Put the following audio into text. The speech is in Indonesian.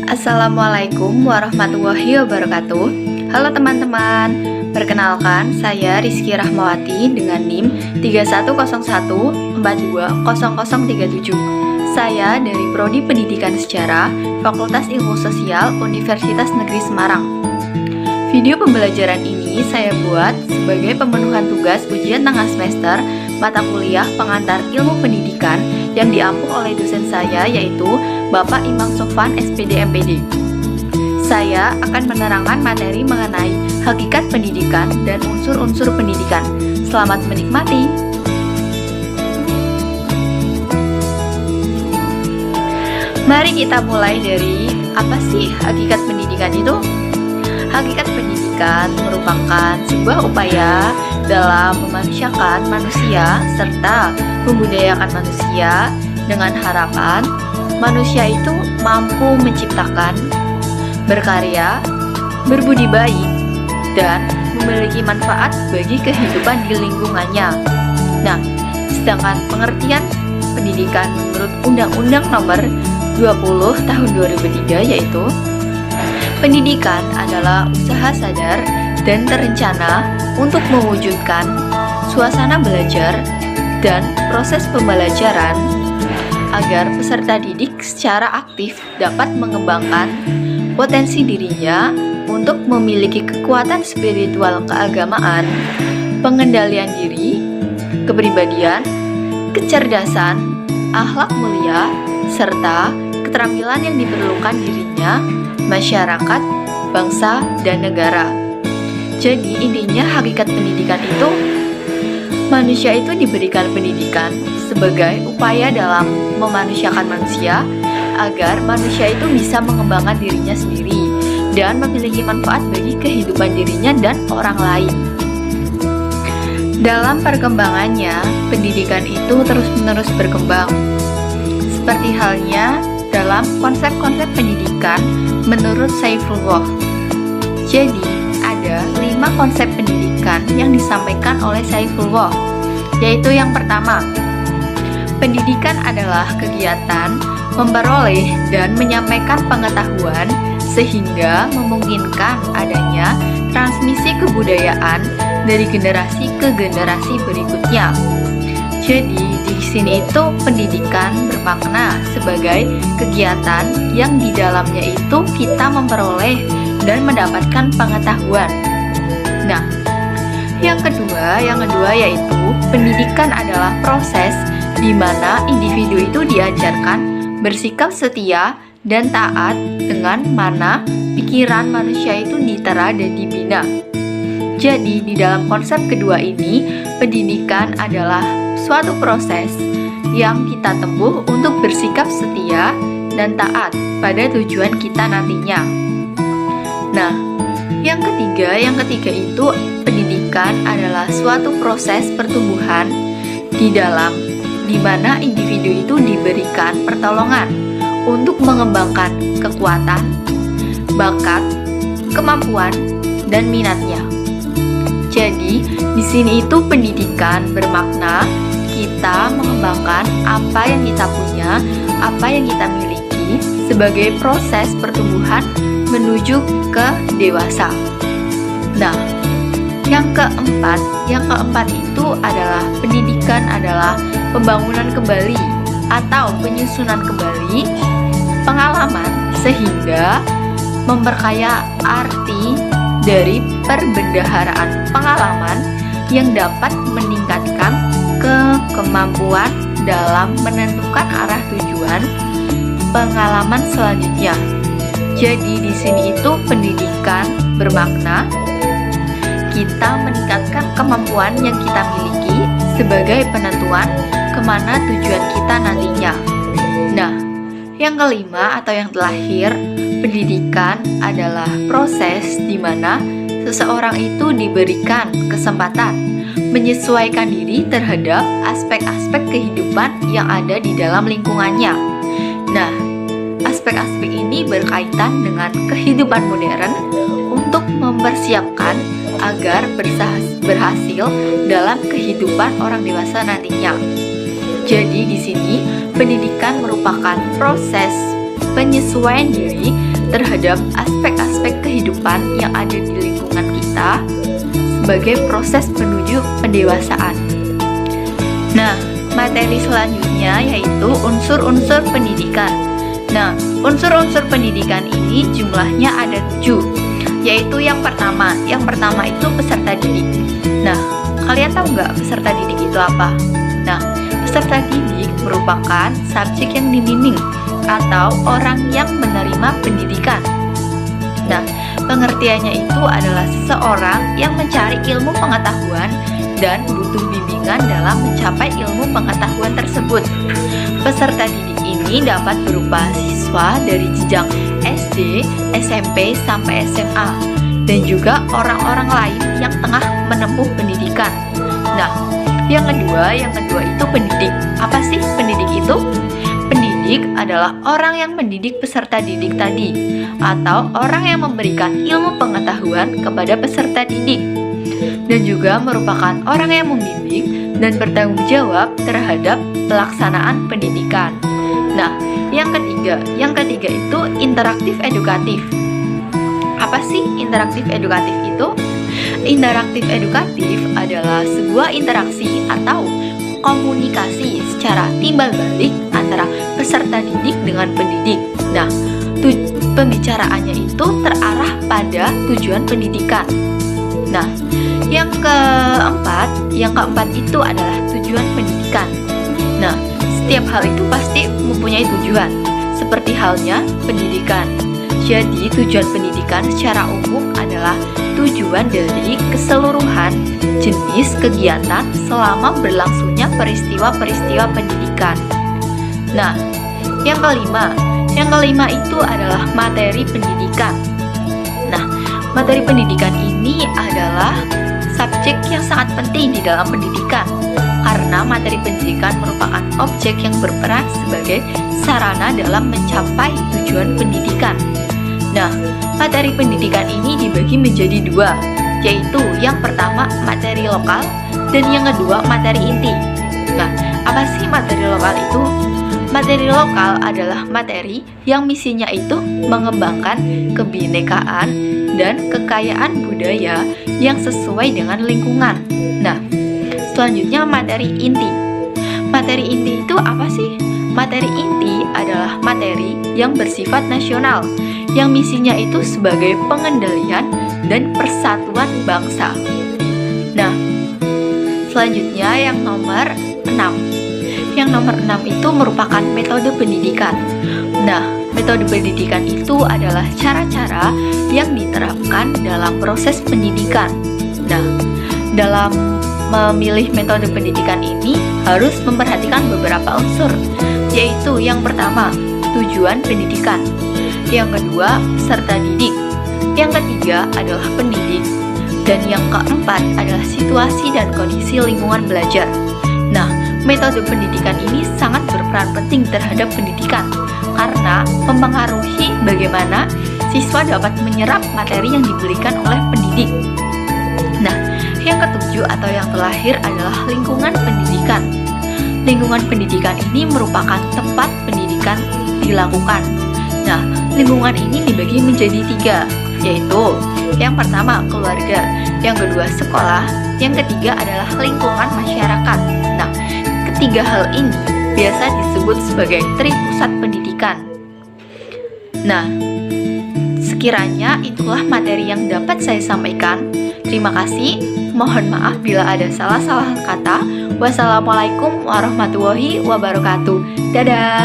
Assalamualaikum warahmatullahi wabarakatuh. Halo teman-teman, perkenalkan saya Rizky Rahmawati dengan NIM 3101420037. Saya dari Prodi Pendidikan Sejarah, Fakultas Ilmu Sosial, Universitas Negeri Semarang. Video pembelajaran ini saya buat sebagai pemenuhan tugas ujian tengah semester mata kuliah pengantar ilmu pendidikan yang diampu oleh dosen saya, yaitu Bapak Imam Sofwan SPD MPD. Saya akan menerangkan materi mengenai hakikat pendidikan dan unsur-unsur pendidikan. Selamat menikmati. Mari kita mulai dari apa sih hakikat pendidikan itu? Hakikat pendidikan merupakan sebuah upaya dalam memanusiakan manusia serta membudayakan manusia dengan harapan manusia itu mampu menciptakan, berkarya, berbudi baik, dan memiliki manfaat bagi kehidupan di lingkungannya. Nah, sedangkan pengertian pendidikan menurut Undang-Undang Nomor 20 Tahun 2003 yaitu pendidikan adalah usaha sadar dan terencana untuk mewujudkan suasana belajar dan proses pembelajaran agar peserta didik secara aktif dapat mengembangkan potensi dirinya untuk memiliki kekuatan spiritual keagamaan, pengendalian diri, kepribadian, kecerdasan, akhlak mulia, serta keterampilan yang diperlukan dirinya, masyarakat, bangsa, dan negara. Jadi intinya hakikat pendidikan itu manusia itu diberikan pendidikan sebagai upaya dalam memanusiakan manusia agar manusia itu bisa mengembangkan dirinya sendiri dan memiliki manfaat bagi kehidupan dirinya dan orang lain. Dalam perkembangannya, pendidikan itu terus-menerus berkembang. Seperti halnya dalam konsep-konsep pendidikan menurut Saifullah. Jadi, ada 5 konsep pendidikan yang disampaikan oleh Saifullah, yaitu yang pertama, pendidikan adalah kegiatan memperoleh dan menyampaikan pengetahuan sehingga memungkinkan adanya transmisi kebudayaan dari generasi ke generasi berikutnya. Jadi di sini itu pendidikan bermakna sebagai kegiatan yang di dalamnya itu kita memperoleh dan mendapatkan pengetahuan. Nah, yang kedua yaitu pendidikan adalah proses di mana individu itu diajarkan bersikap setia dan taat dengan mana pikiran manusia itu ditera dan dibina. Jadi di dalam konsep kedua ini, pendidikan adalah suatu proses yang kita tempuh untuk bersikap setia dan taat pada tujuan kita nantinya. Nah, yang ketiga itu pendidikan adalah suatu proses pertumbuhan di mana individu itu diberikan pertolongan untuk mengembangkan kekuatan, bakat, kemampuan, dan minatnya. Jadi, di sini itu pendidikan bermakna kita mengembangkan apa yang kita punya, apa yang kita miliki sebagai proses pertumbuhan menuju ke dewasa. Nah, yang keempat itu adalah pendidikan adalah pembangunan kembali atau penyusunan kembali pengalaman sehingga memperkaya arti dari perbendaharaan pengalaman yang dapat meningkatkan kemampuan dalam menentukan arah tujuan pengalaman selanjutnya. Jadi di sini itu pendidikan bermakna kita meningkatkan kemampuan yang kita miliki sebagai penentuan kemana tujuan kita nantinya. Nah, yang kelima atau yang terakhir, pendidikan adalah proses di mana seseorang itu diberikan kesempatan menyesuaikan diri terhadap aspek-aspek kehidupan yang ada di dalam lingkungannya. Nah, aspek-aspek ini berkaitan dengan kehidupan modern untuk mempersiapkan agar berhasil dalam kehidupan orang dewasa nantinya. Jadi di sini pendidikan merupakan proses penyesuaian diri terhadap aspek-aspek kehidupan yang ada di lingkungan kita sebagai proses menuju pendewasaan. Nah, materi selanjutnya yaitu unsur-unsur pendidikan. Nah, unsur-unsur pendidikan ini jumlahnya ada 7, yaitu yang pertama itu peserta didik. Nah, kalian tahu nggak peserta didik itu apa? Nah, peserta didik merupakan subjek yang dibimbing atau orang yang menerima pendidikan. Nah, pengertiannya itu adalah seseorang yang mencari ilmu pengetahuan dan butuh bimbingan dalam mencapai ilmu pengetahuan tersebut. Peserta didik ini dapat berupa siswa dari jenjang SD, SMP, sampai SMA, dan juga orang-orang lain yang tengah menempuh pendidikan. Nah, yang kedua itu pendidik. Apa sih pendidik itu? Pendidik adalah orang yang mendidik peserta didik tadi, atau orang yang memberikan ilmu pengetahuan kepada peserta didik, dan juga merupakan orang yang membimbing dan bertanggung jawab terhadap pelaksanaan pendidikan. Nah, yang ketiga itu interaktif edukatif. Apa sih interaktif edukatif itu? Interaktif edukatif adalah sebuah interaksi atau komunikasi secara timbal balik antara peserta didik dengan pendidik. Nah, pembicaraannya itu terarah pada tujuan pendidikan. Nah, yang keempat itu adalah tujuan pendidikan. Nah, setiap hal itu pasti mempunyai tujuan, seperti halnya pendidikan. Jadi, tujuan pendidikan secara umum adalah tujuan dari keseluruhan jenis kegiatan selama berlangsungnya peristiwa-peristiwa pendidikan. Nah, yang kelima itu adalah materi pendidikan. Nah, materi pendidikan ini adalah subjek yang sangat penting di dalam pendidikan, karena materi pendidikan merupakan objek yang berperan sebagai sarana dalam mencapai tujuan pendidikan. Nah, materi pendidikan ini dibagi menjadi 2, yaitu yang pertama materi lokal dan yang kedua materi inti. Nah, apa sih materi lokal itu? Materi lokal adalah materi yang misinya itu mengembangkan kebinekaan dan kekayaan budaya yang sesuai dengan lingkungan. Nah, selanjutnya materi inti. Materi inti itu apa sih? Materi inti adalah materi yang bersifat nasional, yang misinya itu sebagai pengendalian dan persatuan bangsa. Nah, selanjutnya yang nomor 6. Yang nomor 6 itu merupakan metode pendidikan. Nah, metode pendidikan itu adalah cara-cara yang diterapkan dalam proses pendidikan. Nah, dalam memilih metode pendidikan ini harus memperhatikan beberapa unsur, yaitu yang pertama, tujuan pendidikan. Yang kedua, peserta didik. Yang ketiga adalah pendidik. Dan yang keempat adalah situasi dan kondisi lingkungan belajar. Nah, metode pendidikan ini sangat berperan penting terhadap pendidikan karena mempengaruhi bagaimana siswa dapat menyerap materi yang diberikan oleh pendidik. Nah, yang ketujuh atau yang terakhir adalah lingkungan pendidikan. Lingkungan pendidikan ini merupakan tempat pendidikan dilakukan. Nah, lingkungan ini dibagi menjadi 3, yaitu yang pertama keluarga, yang kedua sekolah, yang ketiga adalah lingkungan masyarakat. Nah, ketiga hal ini biasa disebut sebagai tripusat pendidikan. Nah, sekiranya itulah materi yang dapat saya sampaikan. Terima kasih. Mohon maaf bila ada salah-salah kata. Wassalamualaikum warahmatullahi wabarakatuh. Dadah.